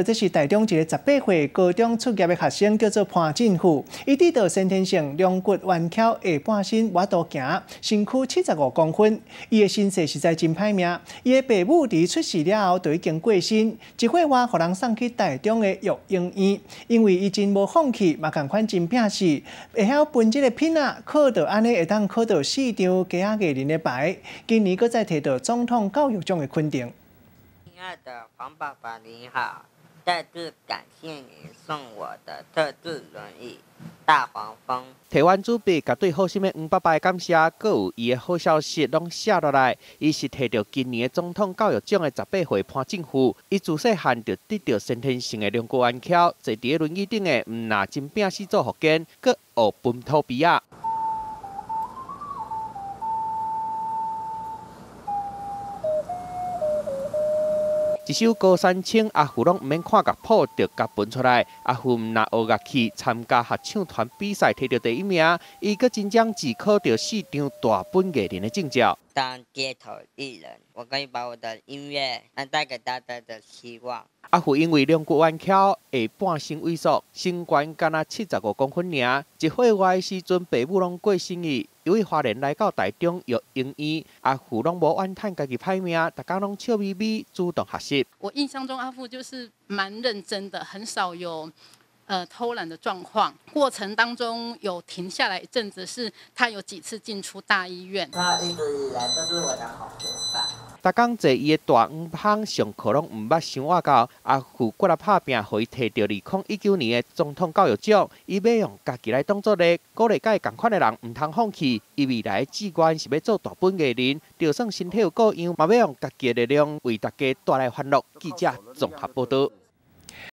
这是台中一个18岁高中肄业的学生，叫做潘振富。伊伫到先天性两骨弯翘，下半身歪倒行，身躯75公分。伊的身世实在真歹命。伊的爸母伫出事了后就已经过身，一岁外互人送去台中的育婴院，因为伊真无放弃，嘛共款真拼死，会晓分这个品仔，考到安尼会当考到4张加艺人的牌。今年搁再摕到总统教育奖的肯定。亲爱的黄爸爸你好，再次感谢你送我的特制轮椅大黄蜂。台湾主笔甲对好心的黄爸爸的感谢，阁有伊的好消息拢写落来。伊是摕到今年的总统教育奖的18岁潘振富，伊自细汉就得到先天性的两骨弯翘，坐伫轮椅顶的，毋那真拼死做福建，阁学本土比啊。一首高山青，阿虎拢毋免看甲谱，就甲分出来。阿虎毋那学乐器，参加合唱团比赛，摕到第1名。伊阁真正自考到4张大本艺人的证照。当街头艺人，我可以把我的音乐带给大家的希望。阿虎因为两骨弯翘，下半身萎缩，身高敢若75公分尔。一岁外的时阵，爸母拢过身去。由于花莲来到台中育婴院，阿虎拢无怨叹家己歹命，大家拢笑眯眯，主动学习。我印象中阿富就是蛮认真的，很少有偷懒的状况。过程当中有停下来一阵子，是他有几次进出大医院。他一直以来都是我的好伙伴。逐工坐伊的大黄蜂上课拢毋捌想活到，阿富骨力拍拼，互伊摕到2019年的总统教育奖。伊要用家己来当作例，鼓励甲伊同款的人毋通放弃。伊未来的志愿是要做大本艺人，就算身体有各样，嘛要用家己的力量为大家带来欢乐。记者综合报道。